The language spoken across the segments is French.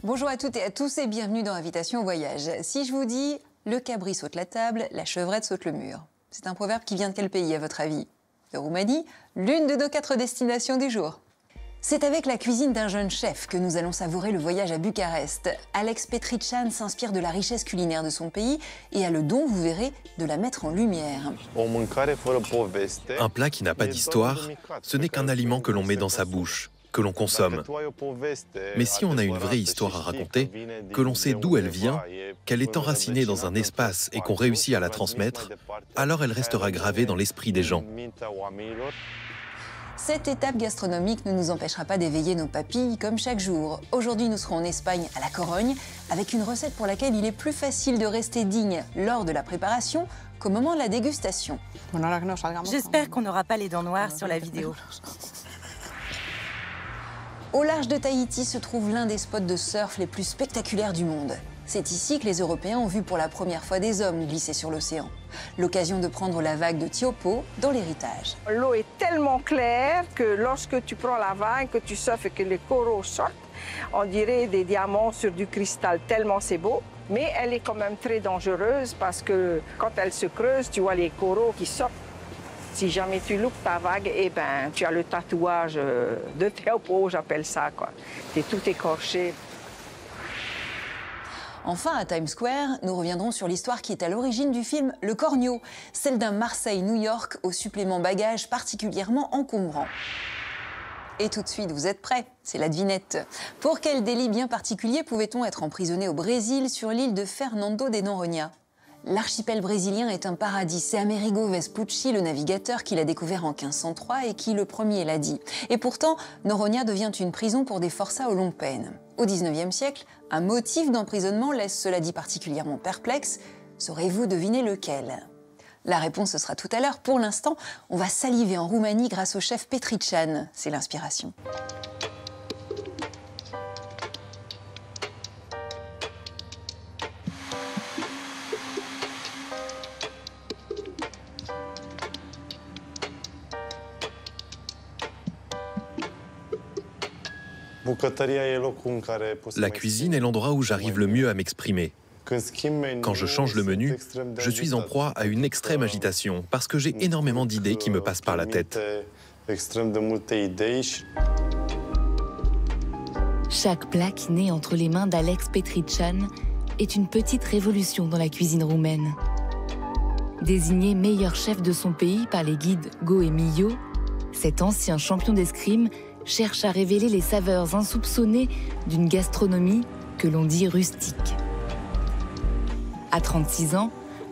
Bonjour à toutes et à tous et bienvenue dans Invitation au voyage. Si je vous dis « le cabri saute la table, la chevrette saute le mur », c'est un proverbe qui vient de quel pays à votre avis? De Roumanie, l'une de nos 4 destinations du jour. C'est avec la cuisine d'un jeune chef que nous allons savourer le voyage à Bucarest. Alex Petrician s'inspire de la richesse culinaire de son pays et a le don, vous verrez, de la mettre en lumière. Un plat qui n'a pas d'histoire, ce n'est qu'un aliment que l'on met dans sa bouche, que l'on consomme. Mais si on a une vraie histoire à raconter, que l'on sait d'où elle vient, qu'elle est enracinée dans un espace et qu'on réussit à la transmettre, alors elle restera gravée dans l'esprit des gens. Cette étape gastronomique ne nous empêchera pas d'éveiller nos papilles comme chaque jour. Aujourd'hui, nous serons en Espagne, à la Corogne, avec une recette pour laquelle il est plus facile de rester digne lors de la préparation qu'au moment de la dégustation. J'espère qu'on n'aura pas les dents noires sur la vidéo. Au large de Tahiti se trouve l'un des spots de surf les plus spectaculaires du monde. C'est ici que les Européens ont vu pour la première fois des hommes glisser sur l'océan. L'occasion de prendre la vague de Tiopo dans l'héritage. L'eau est tellement claire que lorsque tu prends la vague, que tu surfes et que les coraux sortent, on dirait des diamants sur du cristal, tellement c'est beau. Mais elle est quand même très dangereuse parce que quand elle se creuse, tu vois les coraux qui sortent. Si jamais tu loupes ta vague, eh ben, tu as le tatouage de Tiopo, j'appelle ça, quoi. T'es tout écorché. Enfin, à Times Square, nous reviendrons sur l'histoire qui est à l'origine du film Le Cornio, celle d'un Marseille-New York au supplément bagages particulièrement encombrant. Et tout de suite, vous êtes prêts? C'est la devinette. Pour quel délit bien particulier pouvait-on être emprisonné au Brésil sur l'île de Fernando de Noronha? L'archipel brésilien est un paradis. C'est Amerigo Vespucci, le navigateur, qui l'a découvert en 1503 et qui le premier l'a dit. Et pourtant, Noronha devient une prison pour des forçats aux longues peines. Au XIXe siècle, un motif d'emprisonnement laisse cela dit particulièrement perplexe. Saurez-vous deviner lequel? La réponse ce sera tout à l'heure. Pour l'instant, on va saliver en Roumanie grâce au chef Petrician. C'est l'inspiration. La cuisine est l'endroit où j'arrive le mieux à m'exprimer. Quand je change le menu, je suis en proie à une extrême agitation parce que j'ai énormément d'idées qui me passent par la tête. Chaque plat qui naît entre les mains d'Alex Petrician est une petite révolution dans la cuisine roumaine. Désigné meilleur chef de son pays par les guides Go et Millau, cet ancien champion d'escrime cherche à révéler les saveurs insoupçonnées d'une gastronomie que l'on dit rustique. À 36 ans,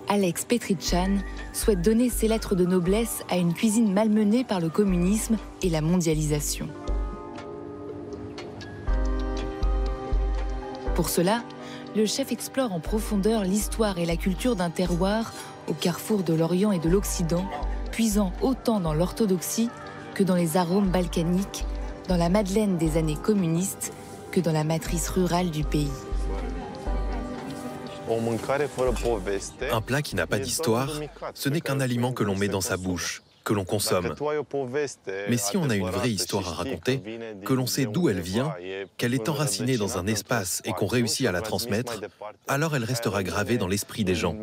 Alex Petrician souhaite donner ses lettres de noblesse à une cuisine malmenée par le communisme et la mondialisation. Pour cela, le chef explore en profondeur l'histoire et la culture d'un terroir au carrefour de l'Orient et de l'Occident, puisant autant dans l'orthodoxie que dans les arômes balkaniques, dans la Madeleine des années communistes que dans la matrice rurale du pays. Un plat qui n'a pas d'histoire, ce n'est qu'un aliment que l'on met dans sa bouche, que l'on consomme. Mais si on a une vraie histoire à raconter, que l'on sait d'où elle vient, qu'elle est enracinée dans un espace et qu'on réussit à la transmettre, alors elle restera gravée dans l'esprit des gens.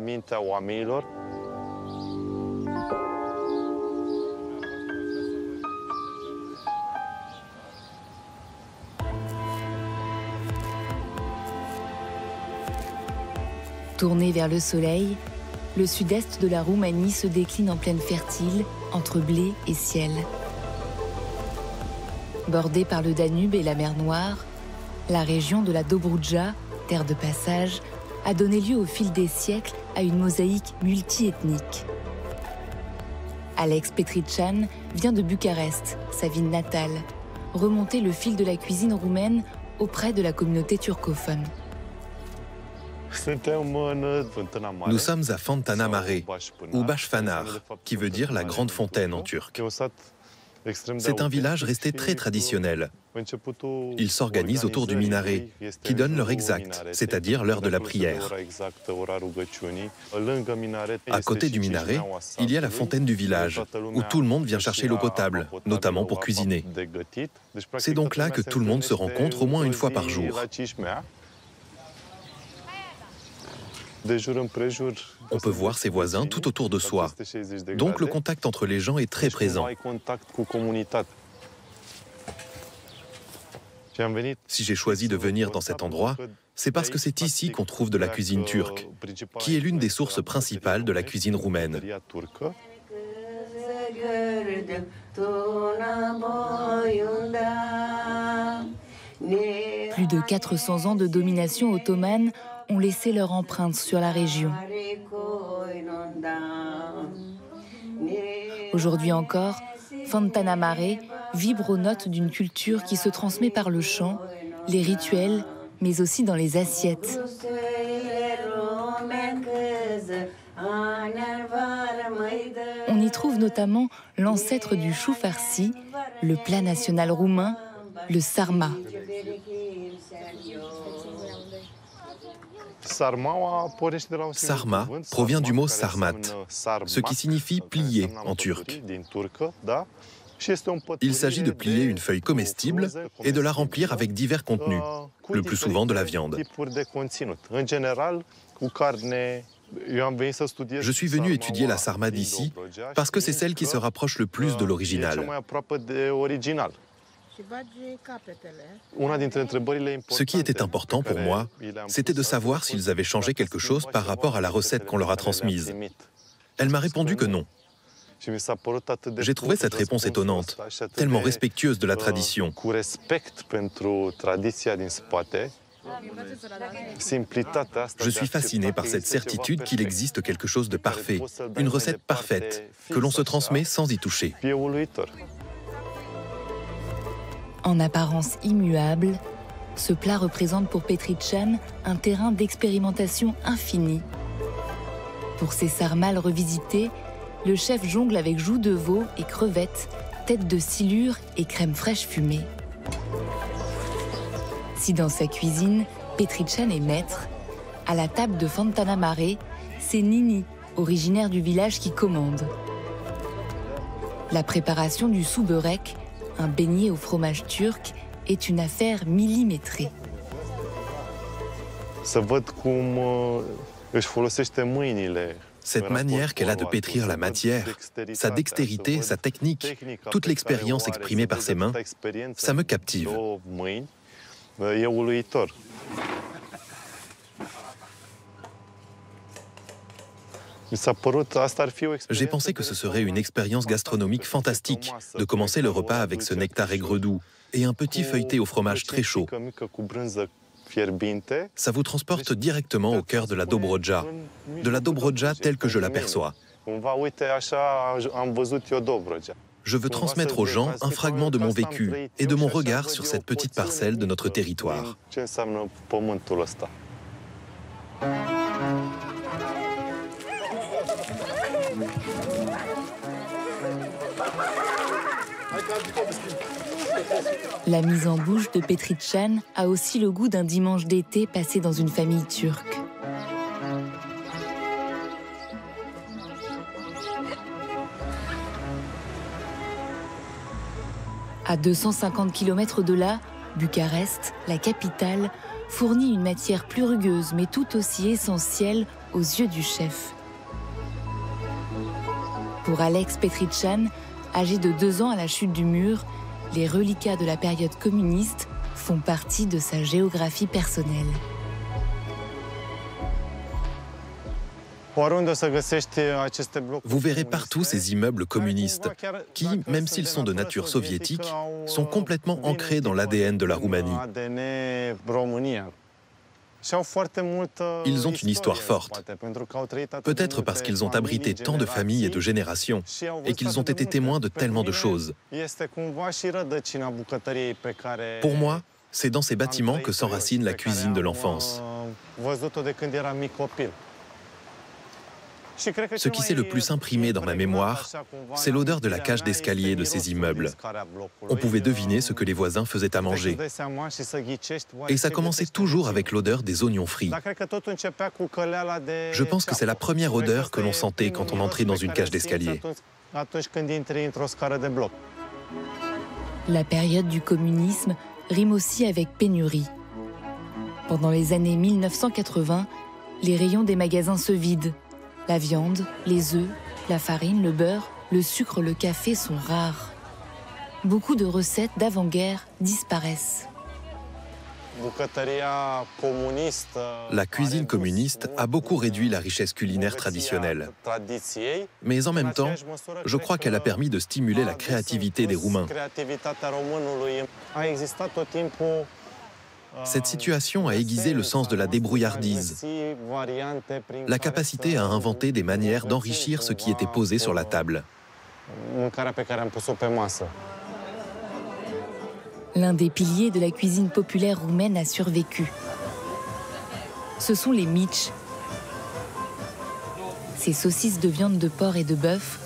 Tourné vers le soleil, le sud-est de la Roumanie se décline en plaine fertile, entre blé et ciel. Bordée par le Danube et la mer Noire, la région de la Dobroudja, terre de passage, a donné lieu au fil des siècles à une mosaïque multiethnique. Alex Petrician vient de Bucarest, sa ville natale, remonter le fil de la cuisine roumaine auprès de la communauté turcophone. Nous sommes à Fontana Mare, ou Baș-Fener, qui veut dire la grande fontaine en turc. C'est un village resté très traditionnel. Ils s'organisent autour du minaret, qui donne l'heure exacte, c'est-à-dire l'heure de la prière. À côté du minaret, il y a la fontaine du village, où tout le monde vient chercher l'eau potable, notamment pour cuisiner. C'est donc là que tout le monde se rencontre au moins une fois par jour. On peut voir ses voisins tout autour de soi. Donc le contact entre les gens est très présent. Si j'ai choisi de venir dans cet endroit, c'est parce que c'est ici qu'on trouve de la cuisine turque, qui est l'une des sources principales de la cuisine roumaine. Plus de 400 ans de domination ottomane ont laissé leur empreinte sur la région. Aujourd'hui encore, Fontana Mare vibre aux notes d'une culture qui se transmet par le chant, les rituels, mais aussi dans les assiettes. On y trouve notamment l'ancêtre du chou farci, le plat national roumain, le sarma. Sarma provient du mot sarmat, ce qui signifie plier en turc. Il s'agit de plier une feuille comestible et de la remplir avec divers contenus, le plus souvent de la viande. Je suis venu étudier la sarma d'ici parce que c'est celle qui se rapproche le plus de l'original. Ce qui était important pour moi, c'était de savoir s'ils avaient changé quelque chose par rapport à la recette qu'on leur a transmise. Elle m'a répondu que non. J'ai trouvé cette réponse étonnante, tellement respectueuse de la tradition. Je suis fasciné par cette certitude qu'il existe quelque chose de parfait, une recette parfaite, que l'on se transmet sans y toucher. En apparence immuable, ce plat représente pour Petrichan un terrain d'expérimentation infini. Pour ses sarmales revisités, le chef jongle avec joues de veau et crevettes, tête de silure et crème fraîche fumée. Si dans sa cuisine, Petrichan est maître, à la table de Fontana Mare, c'est Nini, originaire du village, qui commande. La préparation du soubörek, un beignet au fromage turc, est une affaire millimétrée. Cette manière qu'elle a de pétrir la matière, sa dextérité, sa technique, toute l'expérience exprimée par ses mains, ça me captive. J'ai pensé que ce serait une expérience gastronomique fantastique de commencer le repas avec ce nectar aigre doux et un petit feuilleté au fromage très chaud. Ça vous transporte directement au cœur de la Dobroja telle que je l'aperçois. Je veux transmettre aux gens un fragment de mon vécu et de mon regard sur cette petite parcelle de notre territoire. La mise en bouche de Petrichan a aussi le goût d'un dimanche d'été passé dans une famille turque. À 250 km de là, Bucarest, la capitale, fournit une matière plus rugueuse mais tout aussi essentielle aux yeux du chef. Pour Alex Petrichan, âgé de 2 ans à la chute du mur, les reliquats de la période communiste font partie de sa géographie personnelle. Vous verrez partout ces immeubles communistes qui, même s'ils sont de nature soviétique, sont complètement ancrés dans l'ADN de la Roumanie. Ils ont une histoire forte, peut-être parce qu'ils ont abrité tant de familles et de générations, et qu'ils ont été témoins de tellement de choses. Pour moi, c'est dans ces bâtiments que s'enracine la cuisine de l'enfance. Ce qui s'est le plus imprimé dans ma mémoire, c'est l'odeur de la cage d'escalier de ces immeubles. On pouvait deviner ce que les voisins faisaient à manger. Et ça commençait toujours avec l'odeur des oignons frits. Je pense que c'est la première odeur que l'on sentait quand on entrait dans une cage d'escalier. La période du communisme rime aussi avec pénurie. Pendant les années 1980, Les rayons des magasins se vident. La viande, les œufs, la farine, le beurre, le sucre, le café sont rares. Beaucoup de recettes d'avant-guerre disparaissent. La cuisine communiste a beaucoup réduit la richesse culinaire traditionnelle. Mais en même temps, je crois qu'elle a permis de stimuler la créativité des Roumains. Cette situation a aiguisé le sens de la débrouillardise, la capacité à inventer des manières d'enrichir ce qui était posé sur la table. L'un des piliers de la cuisine populaire roumaine a survécu. Ce sont les mici. Ces saucisses de viande de porc et de bœuf,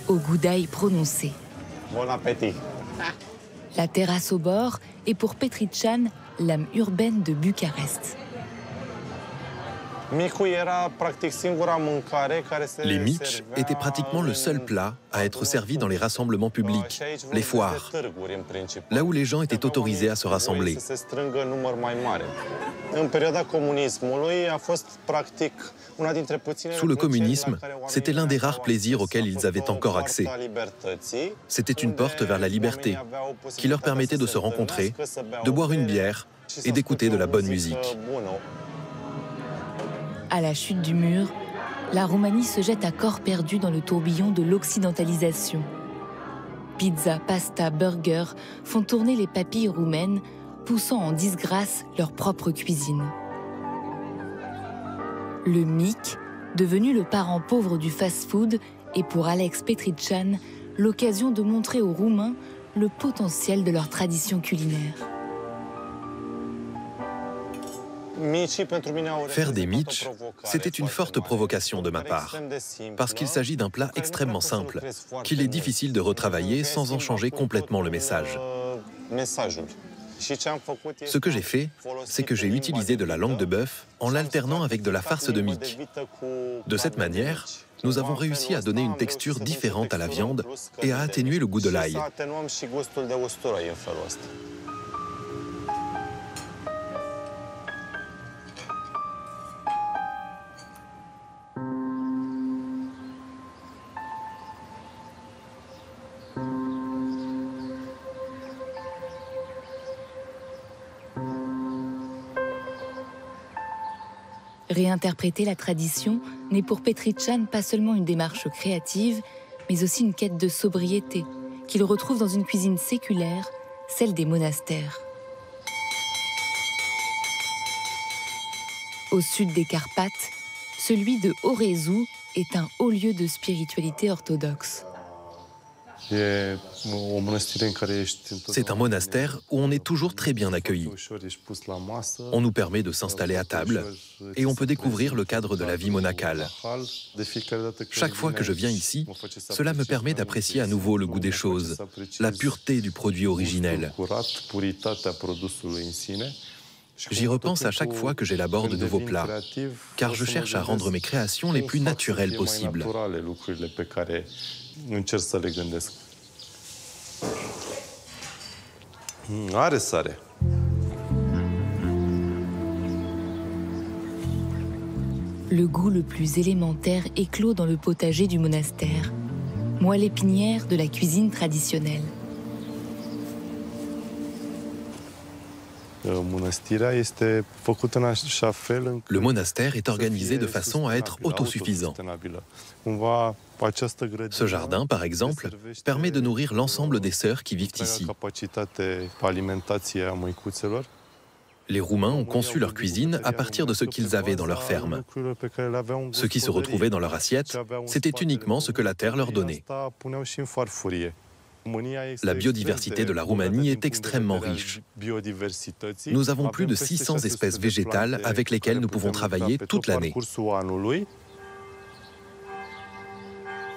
au goût d'ail prononcé. Bon appétit. La terrasse au bord est pour Petrician l'âme urbaine de Bucarest. Les mici étaient pratiquement le seul plat à être servi dans les rassemblements publics, les foires, là où les gens étaient autorisés à se rassembler. Sous le communisme, c'était l'un des rares plaisirs auxquels ils avaient encore accès. C'était une porte vers la liberté, qui leur permettait de se rencontrer, de boire une bière et d'écouter de la bonne musique. À la chute du mur, la Roumanie se jette à corps perdu dans le tourbillon de l'occidentalisation. Pizza, pasta, burger font tourner les papilles roumaines, poussant en disgrâce leur propre cuisine. Le mic, devenu le parent pauvre du fast-food, est pour Alex Petrician l'occasion de montrer aux Roumains le potentiel de leur tradition culinaire. Faire des mici, c'était une forte provocation de ma part, parce qu'il s'agit d'un plat extrêmement simple, qu'il est difficile de retravailler sans en changer complètement le message. Ce que j'ai fait, c'est que j'ai utilisé de la langue de bœuf en l'alternant avec de la farce de mic. De cette manière, nous avons réussi à donner une texture différente à la viande et à atténuer le goût de l'ail. Réinterpréter la tradition n'est pour Petrician pas seulement une démarche créative, mais aussi une quête de sobriété qu'il retrouve dans une cuisine séculaire, celle des monastères. Au sud des Carpates, celui de Orezu est un haut lieu de spiritualité orthodoxe. C'est un monastère où on est toujours très bien accueilli. On nous permet de s'installer à table et on peut découvrir le cadre de la vie monacale. Chaque fois que je viens ici, cela me permet d'apprécier à nouveau le goût des choses, la pureté du produit originel. J'y repense à chaque fois que j'élabore de nouveaux plats, car je cherche à rendre mes créations les plus naturelles possibles. Le goût le plus élémentaire éclot dans le potager du monastère, moelle épinière de la cuisine traditionnelle. Le monastère est organisé de façon à être autosuffisant. Ce jardin, par exemple, permet de nourrir l'ensemble des sœurs qui vivent ici. Les Roumains ont conçu leur cuisine à partir de ce qu'ils avaient dans leur ferme. Ce qui se retrouvait dans leur assiette, c'était uniquement ce que la terre leur donnait. La biodiversité de la Roumanie est extrêmement riche. Nous avons plus de 600 espèces végétales avec lesquelles nous pouvons travailler toute l'année.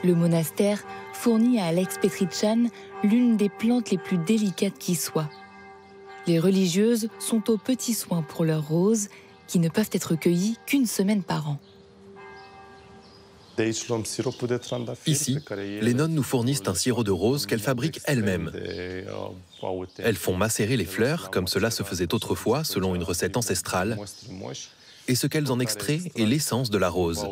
Le monastère fournit à Alex Petrician l'une des plantes les plus délicates qui soit. Les religieuses sont aux petits soins pour leurs roses, qui ne peuvent être cueillies qu'une semaine par an. Ici, les nonnes nous fournissent un sirop de rose qu'elles fabriquent elles-mêmes. Elles font macérer les fleurs, comme cela se faisait autrefois, selon une recette ancestrale. et ce qu'elles en extraient est l'essence de la rose.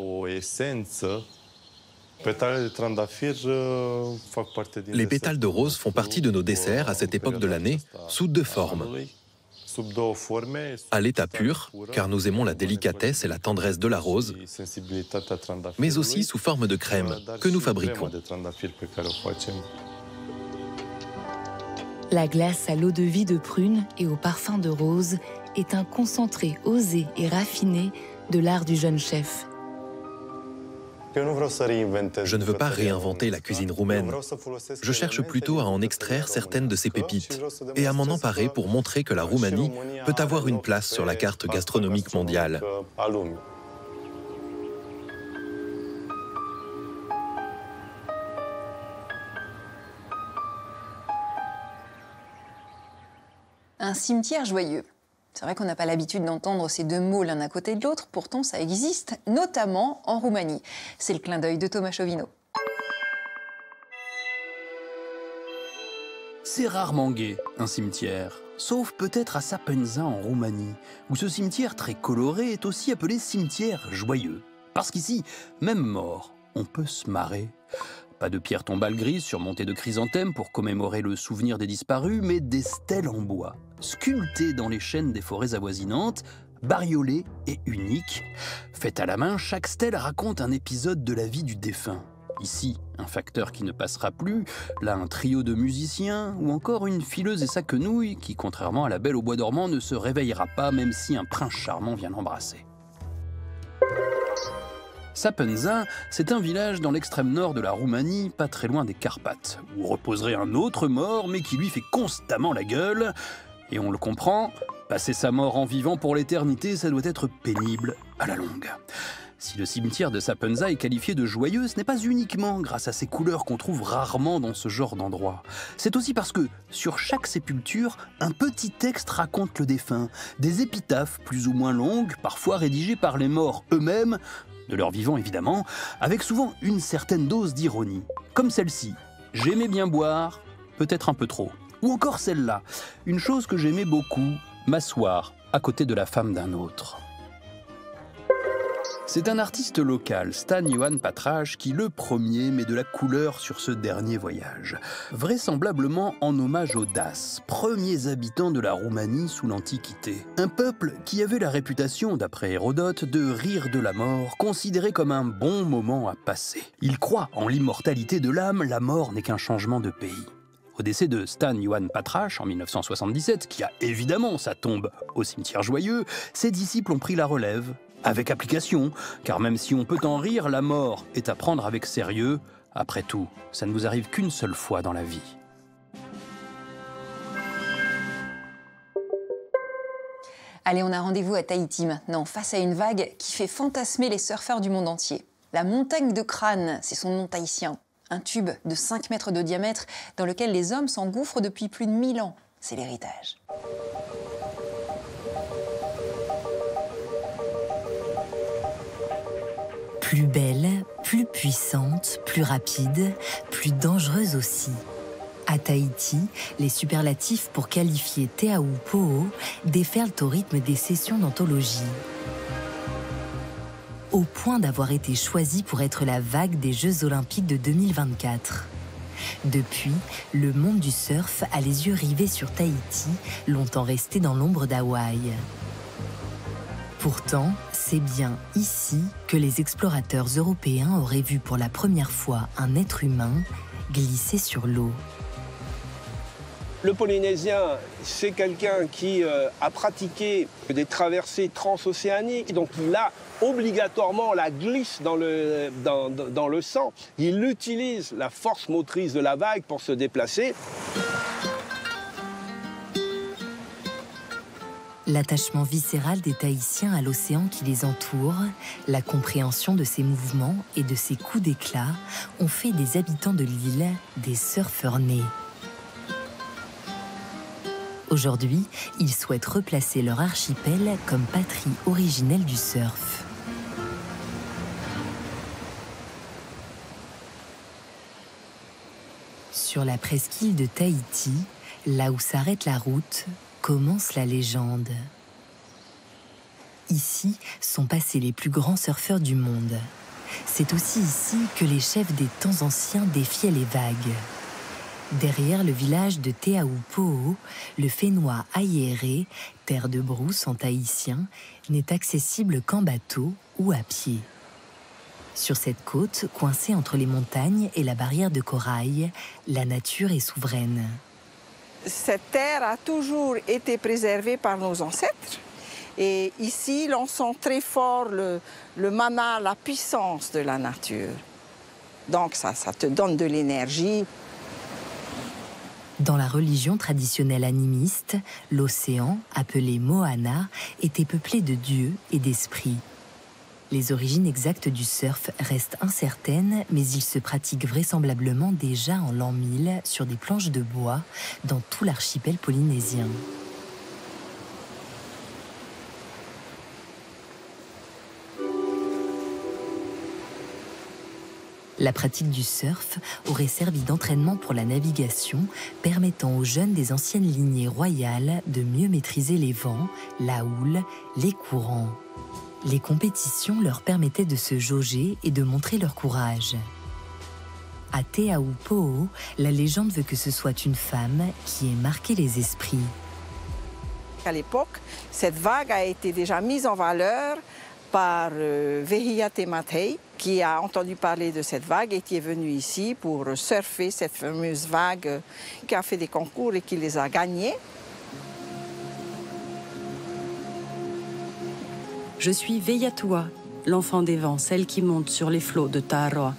Les pétales de rose font partie de nos desserts à cette époque de l'année, sous deux formes. À l'état pur, car nous aimons la délicatesse et la tendresse de la rose, mais aussi sous forme de crème que nous fabriquons. La glace à l'eau-de-vie de prune et au parfum de rose est un concentré osé et raffiné de l'art du jeune chef. Je ne veux pas réinventer la cuisine roumaine. Je cherche plutôt à en extraire certaines de ses pépites et à m'en emparer pour montrer que la Roumanie peut avoir une place sur la carte gastronomique mondiale. Un cimetière joyeux. C'est vrai qu'on n'a pas l'habitude d'entendre ces deux mots l'un à côté de l'autre, pourtant ça existe, notamment en Roumanie. C'est le clin d'œil de Thomas Chauvineau. C'est rarement gai, un cimetière, sauf peut-être à Sapunza en Roumanie, où ce cimetière très coloré est aussi appelé cimetière joyeux. Parce qu'ici, même mort, on peut se marrer. Pas de pierres tombales grises surmontées de chrysanthèmes pour commémorer le souvenir des disparus, mais des stèles en bois, sculptées dans les chênes des forêts avoisinantes, bariolées et uniques. Faites à la main, chaque stèle raconte un épisode de la vie du défunt. Ici, un facteur qui ne passera plus, là un trio de musiciens, ou encore une fileuse et sa quenouille qui, contrairement à la Belle au bois dormant, ne se réveillera pas même si un prince charmant vient l'embrasser. Sapunza, c'est un village dans l'extrême nord de la Roumanie, pas très loin des Carpates, où reposerait un autre mort, mais qui lui fait constamment la gueule. Et on le comprend, passer sa mort en vivant pour l'éternité, ça doit être pénible à la longue. Si le cimetière de Sapunza est qualifié de joyeux, ce n'est pas uniquement grâce à ces couleurs qu'on trouve rarement dans ce genre d'endroit. C'est aussi parce que, sur chaque sépulture, un petit texte raconte le défunt, des épitaphes plus ou moins longues, parfois rédigées par les morts eux-mêmes, de leur vivant évidemment, avec souvent une certaine dose d'ironie. Comme celle-ci, « J'aimais bien boire, peut-être un peu trop ». Ou encore celle-là, une chose que j'aimais beaucoup, m'asseoir à côté de la femme d'un autre. C'est un artiste local, Stan Ioan Patraș, qui le premier met de la couleur sur ce dernier voyage. Vraisemblablement en hommage aux Daces, premiers habitants de la Roumanie sous l'Antiquité. Un peuple qui avait la réputation, d'après Hérodote, de rire de la mort, considéré comme un bon moment à passer. Il croit en l'immortalité de l'âme, la mort n'est qu'un changement de pays. Au décès de Stan Ioan Patraș en 1977, qui a évidemment sa tombe au cimetière joyeux, ses disciples ont pris la relève. Avec application, car même si on peut en rire, la mort est à prendre avec sérieux. Après tout, ça ne vous arrive qu'une seule fois dans la vie. Allez, on a rendez-vous à Tahiti maintenant, face à une vague qui fait fantasmer les surfeurs du monde entier. La montagne de Crâne, c'est son nom tahitien. Un tube de 5 mètres de diamètre dans lequel les hommes s'engouffrent depuis plus de 1000 ans. C'est l'héritage. Plus belle, plus puissante, plus rapide, plus dangereuse aussi. À Tahiti, les superlatifs pour qualifier Te Ao Po'o déferlent au rythme des sessions d'anthologie. Au point d'avoir été choisie pour être la vague des Jeux Olympiques de 2024. Depuis, le monde du surf a les yeux rivés sur Tahiti, longtemps resté dans l'ombre d'Hawaï. Pourtant, c'est bien ici que les explorateurs européens auraient vu pour la première fois un être humain glisser sur l'eau. Le Polynésien, c'est quelqu'un qui a pratiqué des traversées transocéaniques, donc il a obligatoirement la glisse dans le sang. Il utilise la force motrice de la vague pour se déplacer. L'attachement viscéral des Tahitiens à l'océan qui les entoure, la compréhension de ses mouvements et de ses coups d'éclat ont fait des habitants de l'île des surfeurs nés. Aujourd'hui, ils souhaitent replacer leur archipel comme patrie originelle du surf. Sur la presqu'île de Tahiti, là où s'arrête la route, commence la légende. Ici sont passés les plus grands surfeurs du monde. C'est aussi ici que les chefs des temps anciens défiaient les vagues. Derrière le village de Teahupo'o, le Fénois Ayeré, terre de brousse en tahitien, n'est accessible qu'en bateau ou à pied. Sur cette côte, coincée entre les montagnes et la barrière de corail, la nature est souveraine. Cette terre a toujours été préservée par nos ancêtres. Et ici, l'on sent très fort le mana, la puissance de la nature. Donc ça te donne de l'énergie. Dans la religion traditionnelle animiste, l'océan, appelé Moana, était peuplé de dieux et d'esprits. Les origines exactes du surf restent incertaines, mais il se pratique vraisemblablement déjà en l'an 1000 sur des planches de bois dans tout l'archipel polynésien. La pratique du surf aurait servi d'entraînement pour la navigation, permettant aux jeunes des anciennes lignées royales de mieux maîtriser les vents, la houle, les courants. Les compétitions leur permettaient de se jauger et de montrer leur courage. À Teahupo'o, la légende veut que ce soit une femme qui ait marqué les esprits. À l'époque, cette vague a été déjà mise en valeur par Vehia Te Matei, qui a entendu parler de cette vague et qui est venu ici pour surfer cette fameuse vague, qui a fait des concours et qui les a gagnés. Je suis Veiatua, l'enfant des vents, celle qui monte sur les flots de Tarawa.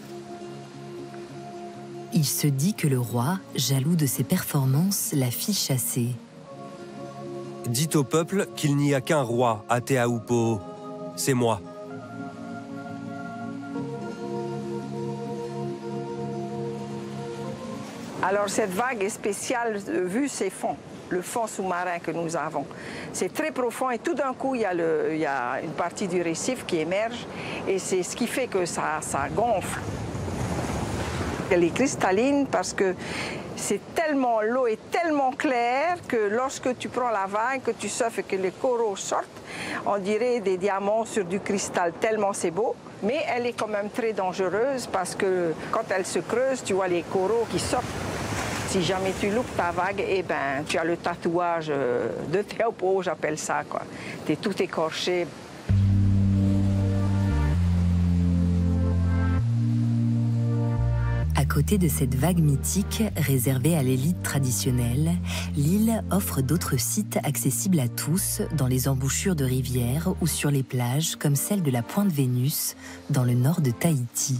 Il se dit que le roi, jaloux de ses performances, la fit chasser. Dites au peuple qu'il n'y a qu'un roi à Teahupo'o. C'est moi. Alors cette vague est spéciale vu ses fonds, le fond sous-marin que nous avons. C'est très profond et tout d'un coup il y a une partie du récif qui émerge et c'est ce qui fait que ça gonfle. Elle est cristalline parce que l'eau est tellement claire que lorsque tu prends la vague, que tu surfes et que les coraux sortent, on dirait des diamants sur du cristal, tellement c'est beau. Mais elle est quand même très dangereuse parce que quand elle se creuse, tu vois les coraux qui sortent. Si jamais tu loupes ta vague, eh ben, tu as le tatouage de Teahupo'o, j'appelle ça, quoi. Tu es tout écorché. À côté de cette vague mythique réservée à l'élite traditionnelle, l'île offre d'autres sites accessibles à tous dans les embouchures de rivières ou sur les plages comme celle de la Pointe Vénus dans le nord de Tahiti.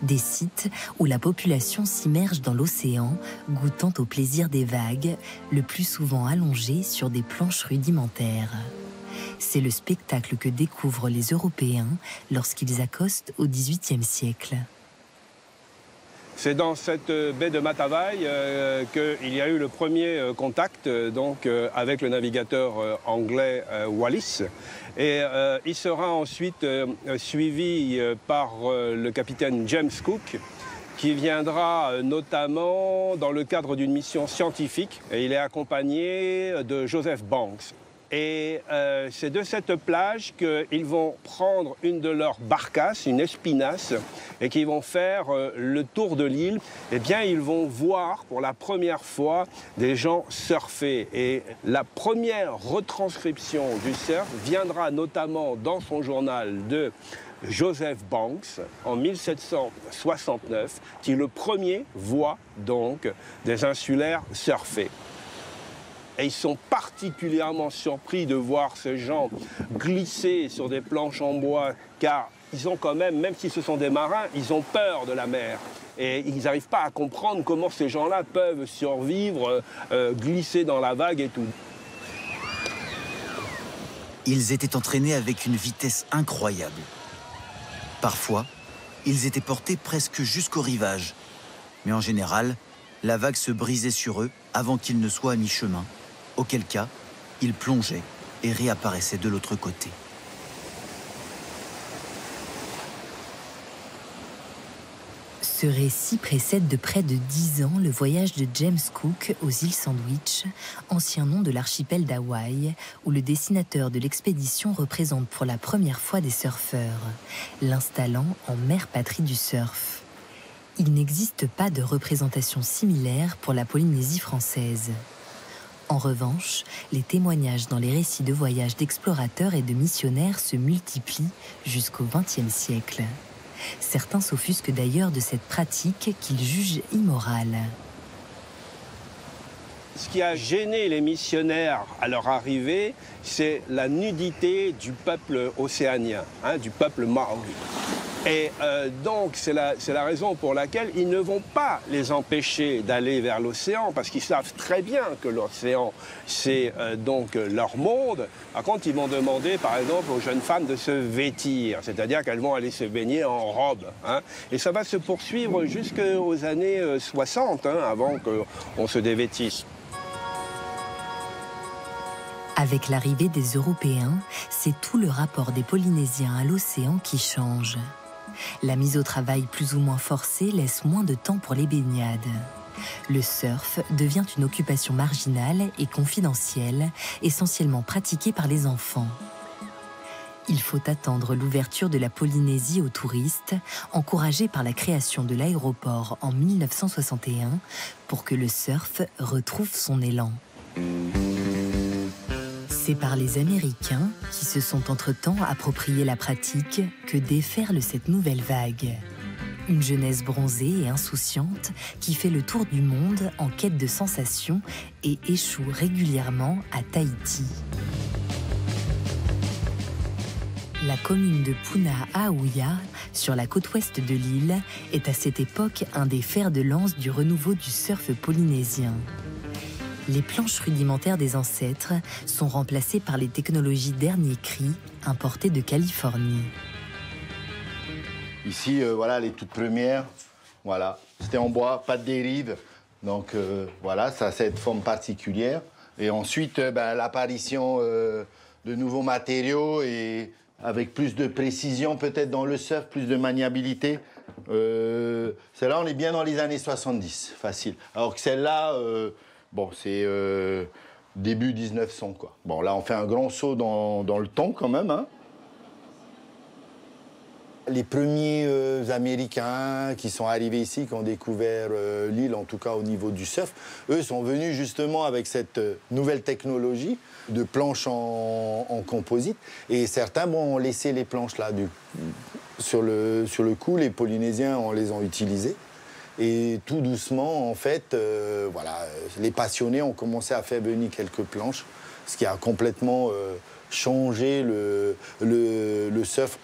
Des sites où la population s'immerge dans l'océan, goûtant au plaisir des vagues, le plus souvent allongées sur des planches rudimentaires. C'est le spectacle que découvrent les Européens lorsqu'ils accostent au XVIIIe siècle. C'est dans cette baie de Matavai qu'il y a eu le premier contact avec le navigateur anglais Wallis. Et il sera ensuite suivi par le capitaine James Cook, qui viendra notamment dans le cadre d'une mission scientifique. Et il est accompagné de Joseph Banks. Et c'est de cette plage qu'ils vont prendre une de leurs barcasses, une espinasse, et qu'ils vont faire le tour de l'île. Eh bien, ils vont voir pour la première fois des gens surfer. Et la première retranscription du surf viendra notamment dans son journal de Joseph Banks en 1769, qui le premier voit donc des insulaires surfer. Et ils sont particulièrement surpris de voir ces gens glisser sur des planches en bois, car ils ont quand même si ce sont des marins, ils ont peur de la mer. Et ils n'arrivent pas à comprendre comment ces gens-là peuvent survivre, glisser dans la vague et tout. Ils étaient entraînés avec une vitesse incroyable. Parfois, ils étaient portés presque jusqu'au rivage. Mais en général, la vague se brisait sur eux avant qu'ils ne soient à mi-chemin. Auquel cas, ils plongeaient et réapparaissaient de l'autre côté. Ce Ce récit précède de près de 10 ans le voyage de James Cook aux îles Sandwich, ancien nom de l'archipel d'Hawaï, où le dessinateur de l'expédition représente pour la première fois des surfeurs, l'installant en mère patrie du surf. Il n'existe pas de représentation similaire pour la Polynésie française. En revanche, les témoignages dans les récits de voyages d'explorateurs et de missionnaires se multiplient jusqu'au XXe siècle. Certains s'offusquent d'ailleurs de cette pratique qu'ils jugent immorale. Ce qui a gêné les missionnaires à leur arrivée, c'est la nudité du peuple océanien, du peuple maori. Et donc, c'est la raison pour laquelle ils ne vont pas les empêcher d'aller vers l'océan, parce qu'ils savent très bien que l'océan, c'est donc leur monde. Par contre, ils vont demander, par exemple, aux jeunes femmes de se vêtir, c'est-à-dire qu'elles vont aller se baigner en robe. Et ça va se poursuivre jusqu'aux années 60, avant qu'on se dévêtisse. Avec l'arrivée des Européens, c'est tout le rapport des Polynésiens à l'océan qui change. La mise au travail plus ou moins forcée laisse moins de temps pour les baignades. Le surf devient une occupation marginale et confidentielle, essentiellement pratiquée par les enfants. Il faut attendre l'ouverture de la Polynésie aux touristes, encouragée par la création de l'aéroport en 1961, pour que le surf retrouve son élan. C'est par les Américains, qui se sont entre-temps approprié la pratique, que déferle cette nouvelle vague. Une jeunesse bronzée et insouciante qui fait le tour du monde en quête de sensations et échoue régulièrement à Tahiti. La commune de Puna-Aouia, sur la côte ouest de l'île, est à cette époque un des fers de lance du renouveau du surf polynésien. Les planches rudimentaires des ancêtres sont remplacées par les technologies dernier cri importées de Californie. Ici, voilà, les toutes premières, voilà, c'était en bois, pas de dérive, donc voilà, ça a cette forme particulière. Et ensuite, l'apparition de nouveaux matériaux et avec plus de précision peut-être dans le surf, plus de maniabilité. Celle-là, on est bien dans les années 70, facile. Alors que celle-là... bon, c'est début 1900, quoi. Bon, là, on fait un grand saut dans le temps, quand même. Les premiers Américains qui sont arrivés ici, qui ont découvert l'île, en tout cas au niveau du surf, eux sont venus justement avec cette nouvelle technologie de planches en composite. Et certains ont laissé les planches là. Sur le coup, les Polynésiens les ont utilisées. Et tout doucement, en fait, voilà, les passionnés ont commencé à faire venir quelques planches, ce qui a complètement changé le surf.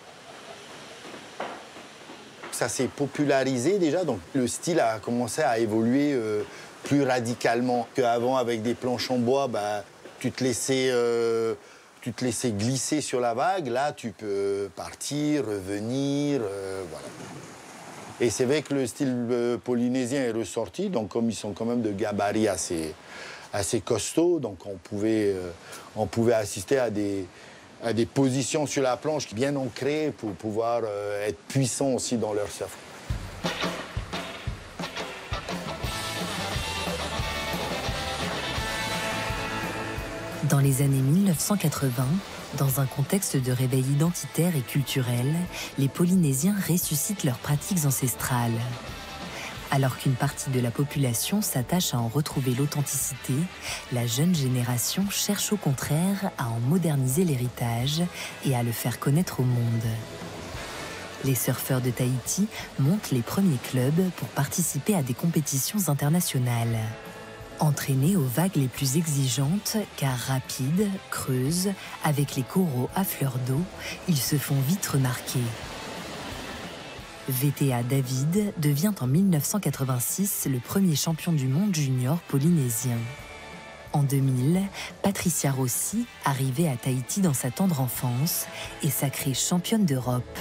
Ça s'est popularisé déjà, donc le style a commencé à évoluer plus radicalement qu'avant. Avec des planches en bois, tu te laissais glisser sur la vague. Là, tu peux partir, revenir, voilà. Et c'est vrai que le style polynésien est ressorti, donc comme ils sont quand même de gabarit assez costauds, donc on pouvait assister à des positions sur la planche bien ancrées pour pouvoir être puissants aussi dans leur surf. Dans les années 1980, dans un contexte de réveil identitaire et culturel, les Polynésiens ressuscitent leurs pratiques ancestrales. Alors qu'une partie de la population s'attache à en retrouver l'authenticité, la jeune génération cherche au contraire à en moderniser l'héritage et à le faire connaître au monde. Les surfeurs de Tahiti montent les premiers clubs pour participer à des compétitions internationales. Entraînés aux vagues les plus exigeantes, car rapides, creuses, avec les coraux à fleur d'eau, ils se font vite remarquer. VTA David devient en 1986 le premier champion du monde junior polynésien. En 2000, Patricia Rossi, arrivée à Tahiti dans sa tendre enfance, est sacrée championne d'Europe.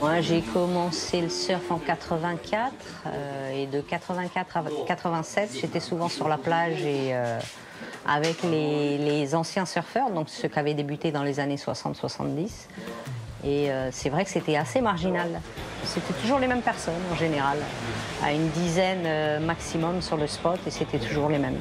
Moi, j'ai commencé le surf en 84 et de 84 à 87, j'étais souvent sur la plage et avec les anciens surfeurs, donc ceux qui avaient débuté dans les années 60-70. Et c'est vrai que c'était assez marginal. C'était toujours les mêmes personnes en général, à une dizaine maximum sur le spot, et c'était toujours les mêmes.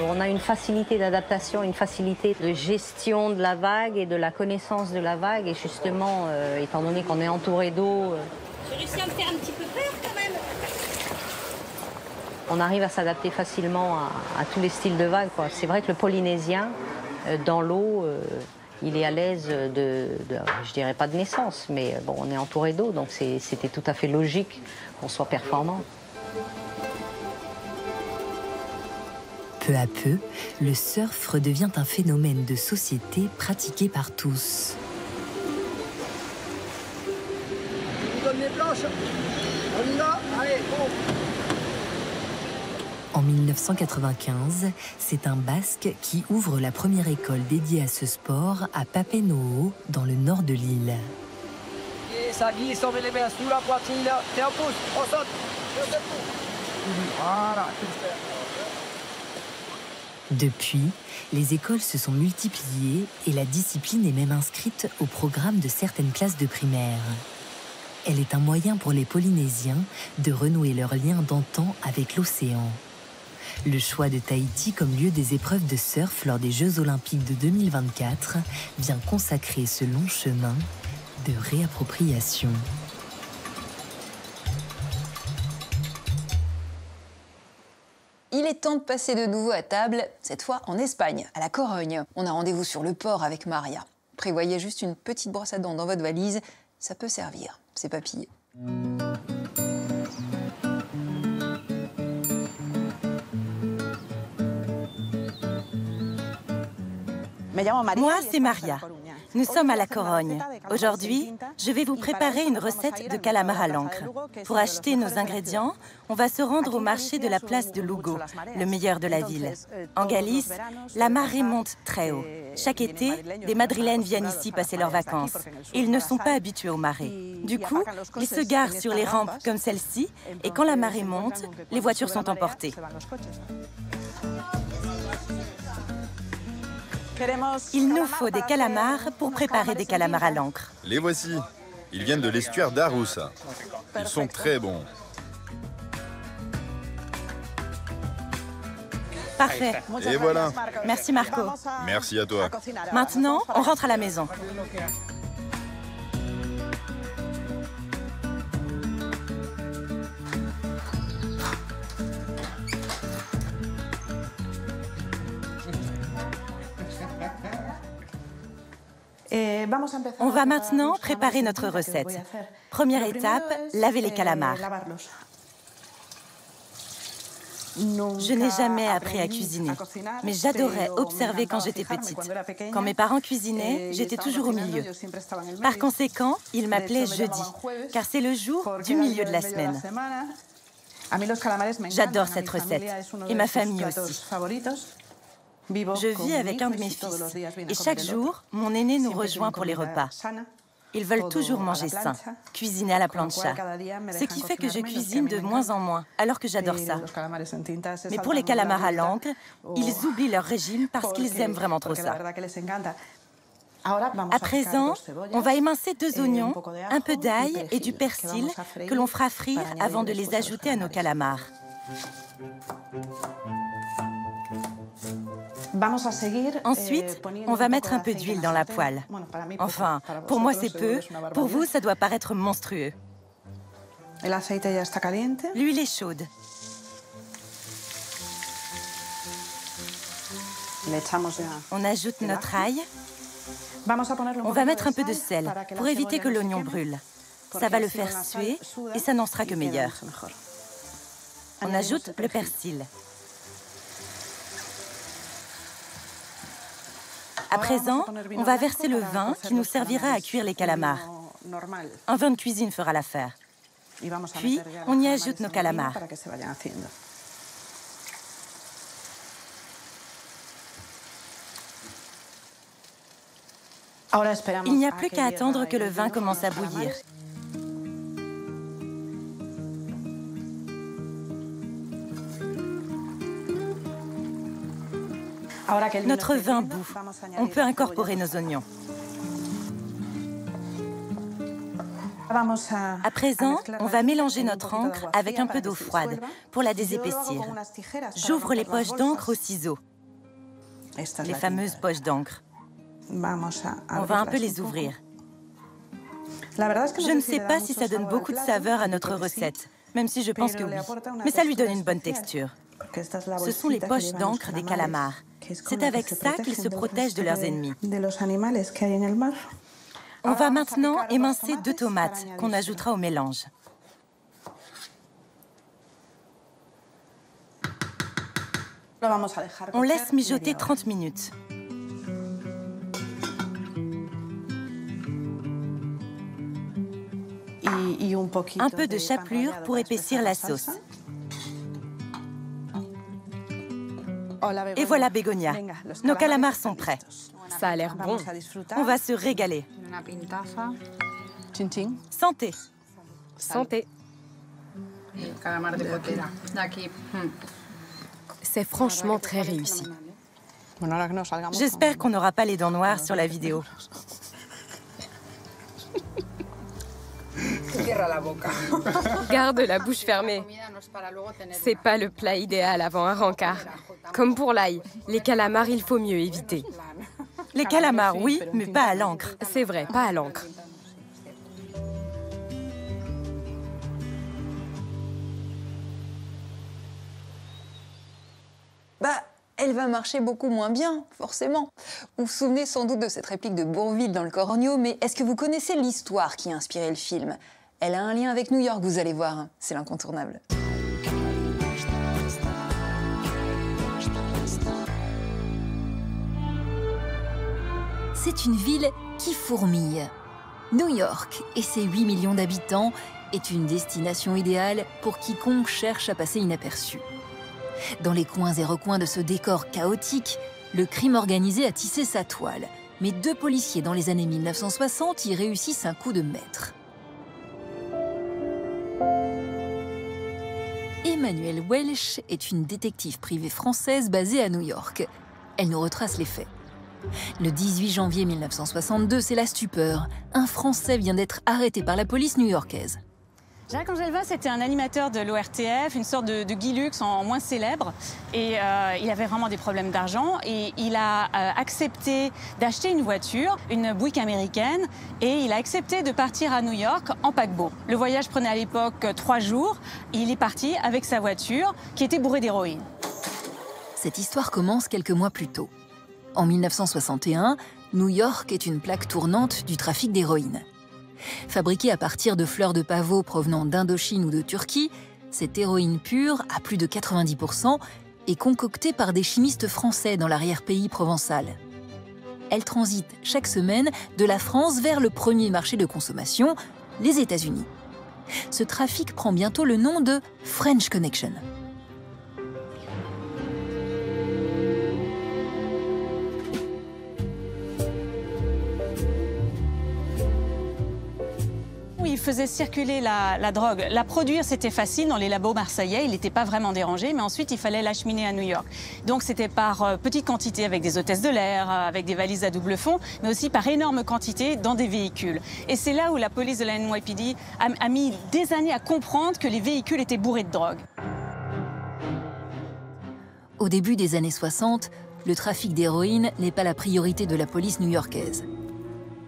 On a une facilité d'adaptation, une facilité de gestion de la vague et de la connaissance de la vague. Et justement, étant donné qu'on est entouré d'eau... J'ai réussi à me faire un petit peu peur quand même. On arrive à s'adapter facilement à tous les styles de vagues. C'est vrai que le Polynésien, dans l'eau, il est à l'aise je dirais pas de naissance, mais bon, on est entouré d'eau, donc c'était tout à fait logique qu'on soit performant. Peu à peu, le surf redevient un phénomène de société pratiqué par tous. On donne les planches. On y va. Allez, bon. En 1995, c'est un Basque qui ouvre la première école dédiée à ce sport à Papenoo, dans le nord de l'île. Et ça glisse, on met les mains sous la poitrine. Et on pousse, on saute. Voilà. Depuis, les écoles se sont multipliées et la discipline est même inscrite au programme de certaines classes de primaire. Elle est un moyen pour les Polynésiens de renouer leur lien d'antan avec l'océan. Le choix de Tahiti comme lieu des épreuves de surf lors des Jeux Olympiques de 2024 vient consacrer ce long chemin de réappropriation. Il est temps de passer de nouveau à table, cette fois en Espagne, à La Corogne. On a rendez-vous sur le port avec Maria. Prévoyez juste une petite brosse à dents dans votre valise, ça peut servir, c'est papillé. Moi, c'est Maria. Nous sommes à La Corogne. Aujourd'hui, je vais vous préparer une recette de calamar à l'encre. Pour acheter nos ingrédients, on va se rendre au marché de la place de Lugo, le meilleur de la ville. En Galice, la marée monte très haut. Chaque été, des Madrilènes viennent ici passer leurs vacances. Ils ne sont pas habitués aux marées. Du coup, ils se garent sur les rampes comme celle-ci, et quand la marée monte, les voitures sont emportées. Il nous faut des calamars pour préparer des calamars à l'encre. Les voici. Ils viennent de l'estuaire d'Arousa. Ils sont très bons. Parfait. Et voilà. Merci Marco. Merci à toi. Maintenant, on rentre à la maison. On va maintenant préparer notre recette. Première étape, laver les calamars. Je n'ai jamais appris à cuisiner, mais j'adorais observer quand j'étais petite. Quand mes parents cuisinaient, j'étais toujours au milieu. Par conséquent, ils m'appelaient jeudi, car c'est le jour du milieu de la semaine. J'adore cette recette, et ma famille aussi. Je vis avec un de mes fils, et chaque jour, mon aîné nous rejoint pour les repas. Ils veulent toujours manger sain, cuisiner à la plancha, ce qui fait que je cuisine de moins en moins, alors que j'adore ça. Mais pour les calamars à l'encre, ils oublient leur régime parce qu'ils aiment vraiment trop ça. À présent, on va émincer 2 oignons, un peu d'ail et du persil que l'on fera frire avant de les ajouter à nos calamars. Ensuite, on va mettre un peu d'huile dans la poêle. Enfin, pour moi c'est peu, pour vous ça doit paraître monstrueux. L'huile est chaude. On ajoute notre ail. On va mettre un peu de sel pour éviter que l'oignon brûle. Ça va le faire suer et ça n'en sera que meilleur. On ajoute le persil. À présent, on va verser le vin qui nous servira à cuire les calamars. Un vin de cuisine fera l'affaire. Puis, on y ajoute nos calamars. Il n'y a plus qu'à attendre que le vin commence à bouillir. Notre vin bout. On peut incorporer nos oignons. À présent, on va mélanger notre encre avec un peu d'eau froide pour la désépaissir. J'ouvre les poches d'encre au ciseau. Les fameuses poches d'encre. On va un peu les ouvrir. Je ne sais pas si ça donne beaucoup de saveur à notre recette, même si je pense que oui. Mais ça lui donne une bonne texture. Ce sont les poches d'encre des calamars. C'est avec ça qu'ils se protègent de leurs ennemis. On va maintenant émincer 2 tomates qu'on ajoutera au mélange. On laisse mijoter 30 minutes. Un peu de chapelure pour épaissir la sauce. Et voilà Bégonia. Nos calamars sont prêts. Ça a l'air bon. On va se régaler. Santé. Santé. C'est franchement très réussi. J'espère qu'on n'aura pas les dents noires sur la vidéo. Garde la bouche fermée. C'est pas le plat idéal avant un rencard. Comme pour l'ail, les calamars, il faut mieux éviter. Les calamars, oui, mais pas à l'encre. C'est vrai, pas à l'encre. Bah, elle va marcher beaucoup moins bien, forcément. Vous vous souvenez sans doute de cette réplique de Bourvil dans Le Cornio, mais est-ce que vous connaissez l'histoire qui a inspiré le film? Elle a un lien avec New York, vous allez voir, c'est l'incontournable. C'est une ville qui fourmille. New York et ses 8 millions d'habitants est une destination idéale pour quiconque cherche à passer inaperçu. Dans les coins et recoins de ce décor chaotique, le crime organisé a tissé sa toile. Mais 2 policiers dans les années 1960 y réussissent un coup de maître. Emmanuelle Welch est une détective privée française basée à New York. Elle nous retrace les faits. Le 18 janvier 1962, c'est la stupeur. Un Français vient d'être arrêté par la police new-yorkaise. Jacques Angelva, c'était un animateur de l'ORTF, une sorte de Guy Lux en moins célèbre. Et il avait vraiment des problèmes d'argent. Et il a accepté d'acheter une voiture, une Buick américaine. Et il a accepté de partir à New York en paquebot. Le voyage prenait à l'époque 3 jours. Et il est parti avec sa voiture qui était bourrée d'héroïne. Cette histoire commence quelques mois plus tôt. En 1961, New York est une plaque tournante du trafic d'héroïne. Fabriquée à partir de fleurs de pavot provenant d'Indochine ou de Turquie, cette héroïne pure, à plus de 90%, est concoctée par des chimistes français dans l'arrière-pays provençal. Elle transite chaque semaine de la France vers le premier marché de consommation, les États-Unis. Ce trafic prend bientôt le nom de French Connection. Il faisait circuler la drogue. La produire, c'était facile dans les labos marseillais. Il n'était pas vraiment dérangé, mais ensuite, il fallait l'acheminer à New York. Donc, c'était par petite quantité avec des hôtesses de l'air, avec des valises à double fond, mais aussi par énorme quantité dans des véhicules. Et c'est là où la police de la NYPD a mis des années à comprendre que les véhicules étaient bourrés de drogue. Au début des années 60, le trafic d'héroïne n'est pas la priorité de la police new-yorkaise.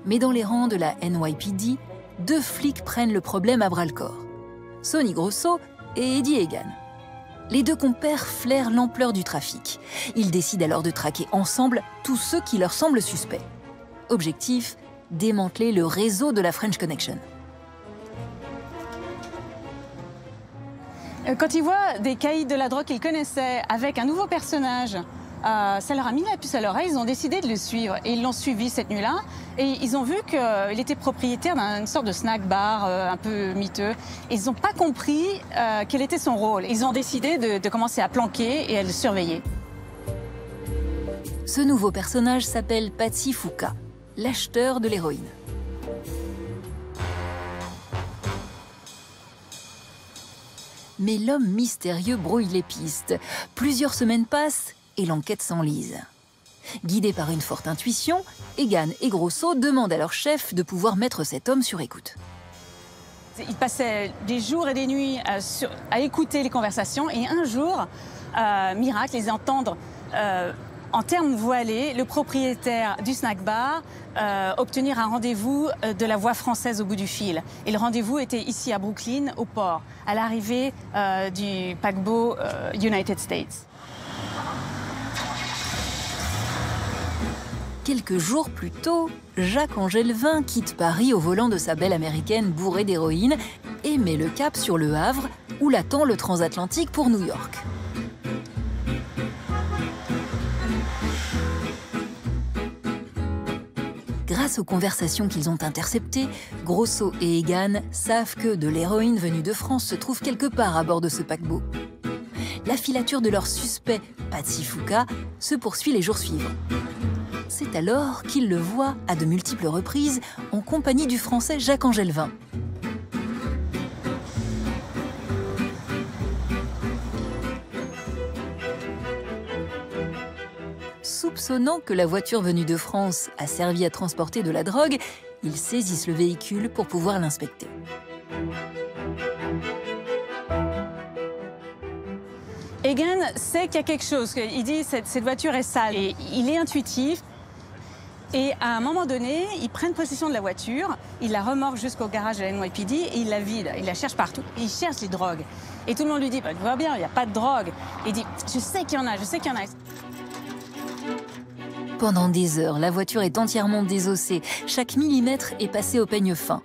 Mais dans les rangs de la NYPD, 2 flics prennent le problème à bras-le-corps. Sonny Grosso et Eddie Egan. Les 2 compères flairent l'ampleur du trafic. Ils décident alors de traquer ensemble tous ceux qui leur semblent suspects. Objectif, démanteler le réseau de la French Connection. Quand ils voient des caïds de la drogue qu'ils connaissaient avec un nouveau personnage, ça leur a mis la puce à l'oreille, ils ont décidé de le suivre. Et ils l'ont suivi cette nuit-là. Et ils ont vu qu'il était propriétaire d'une sorte de snack bar un peu miteux. Et ils n'ont pas compris quel était son rôle. Ils ont décidé de commencer à planquer et à le surveiller. Ce nouveau personnage s'appelle Patsy Fouka, l'acheteur de l'héroïne. Mais l'homme mystérieux brouille les pistes. Plusieurs semaines passent et l'enquête s'enlise. Guidés par une forte intuition, Egan et Grosso demandent à leur chef de pouvoir mettre cet homme sur écoute. Ils passaient des jours et des nuits à écouter les conversations et un jour, miracle, ils entendent en termes voilés le propriétaire du snack bar obtenir un rendez-vous de la voix française au bout du fil. Et le rendez-vous était ici à Brooklyn, au port, à l'arrivée du paquebot United States. Quelques jours plus tôt, Jacques Angelvin quitte Paris au volant de sa belle américaine bourrée d'héroïne et met le cap sur Le Havre, où l'attend le transatlantique pour New York. Grâce aux conversations qu'ils ont interceptées, Grosso et Egan savent que de l'héroïne venue de France se trouve quelque part à bord de ce paquebot. La filature de leur suspect, Patsy Fouka, se poursuit les jours suivants. C'est alors qu'ils le voient à de multiples reprises en compagnie du Français Jacques Angelvin. Soupçonnant que la voiture venue de France a servi à transporter de la drogue, ils saisissent le véhicule pour pouvoir l'inspecter. Egan sait qu'il y a quelque chose. Il dit cette voiture est sale. Et il est intuitif. Et à un moment donné, ils prennent possession de la voiture, ils la remorquent jusqu'au garage de la NYPD et ils la vident. Ils la cherchent partout. Et ils cherchent les drogues. Et tout le monde lui dit bah, « Tu vois bien, il n'y a pas de drogue. » Et il dit « Je sais qu'il y en a, je sais qu'il y en a. » Pendant des heures, la voiture est entièrement désossée. Chaque millimètre est passé au peigne fin.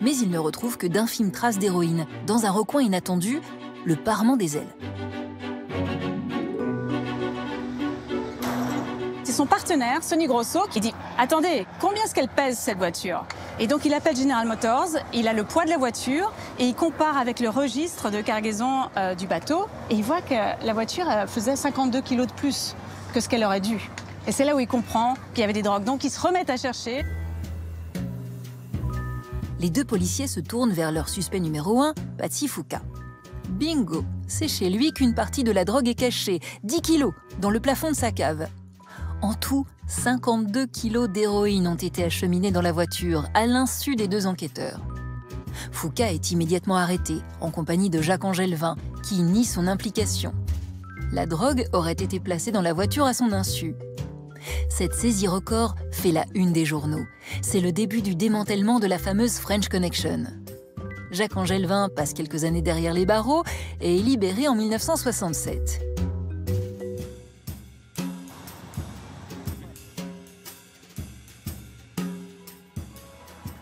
Mais il ne retrouve que d'infimes traces d'héroïne, dans un recoin inattendu, le parement des ailes. C'est son partenaire, Sonny Grosso, qui dit « Attendez, combien est-ce qu'elle pèse, cette voiture ?» Et donc il appelle General Motors, il a le poids de la voiture et il compare avec le registre de cargaison du bateau et il voit que la voiture faisait 52 kilos de plus que ce qu'elle aurait dû. Et c'est là où il comprend qu'il y avait des drogues. Donc ils se remettent à chercher. Les deux policiers se tournent vers leur suspect numéro 1, Patsy Fouka. Bingo! C'est chez lui qu'une partie de la drogue est cachée, 10 kilos, dans le plafond de sa cave. En tout, 52 kilos d'héroïne ont été acheminés dans la voiture, à l'insu des deux enquêteurs. Fouka est immédiatement arrêté, en compagnie de Jacques Angelvin, qui nie son implication. La drogue aurait été placée dans la voiture à son insu. Cette saisie record fait la une des journaux. C'est le début du démantèlement de la fameuse French Connection. Jacques Angelvin passe quelques années derrière les barreaux et est libéré en 1967.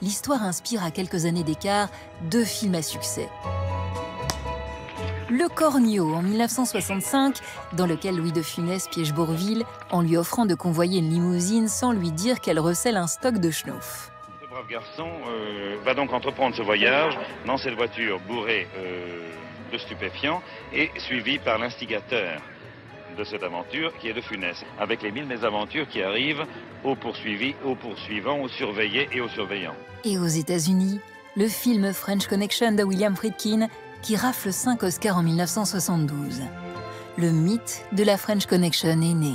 L'histoire inspire à quelques années d'écart 2 films à succès. Le Cornio en 1965, dans lequel Louis de Funès piège Bourvil en lui offrant de convoyer une limousine sans lui dire qu'elle recèle un stock de schnoff. Ce brave garçon va donc entreprendre ce voyage dans cette voiture bourrée de stupéfiants et suivi par l'instigateur de cette aventure qui est de Funès, avec les 1000 mésaventures qui arrivent aux poursuivis, aux poursuivants, aux surveillés et aux surveillants. Et aux États-Unis, le film French Connection de William Friedkin qui rafle 5 Oscars en 1972. Le mythe de la French Connection est né.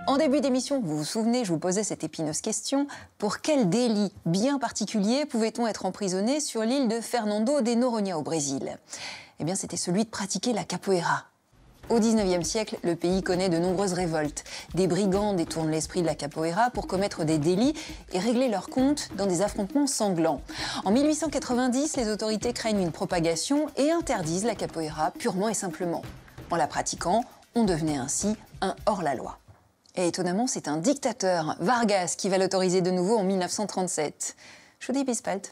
En début d'émission, vous vous souvenez, je vous posais cette épineuse question. Pour quel délit bien particulier pouvait-on être emprisonné sur l'île de Fernando de Noronha au Brésil? Eh bien, c'était celui de pratiquer la capoeira. Au XIXe siècle, le pays connaît de nombreuses révoltes. Des brigands détournent l'esprit de la capoeira pour commettre des délits et régler leurs comptes dans des affrontements sanglants. En 1890, les autorités craignent une propagation et interdisent la capoeira purement et simplement. En la pratiquant, on devenait ainsi un hors-la-loi. Et étonnamment, c'est un dictateur, Vargas, qui va l'autoriser de nouveau en 1937. Je vous dis bis bald.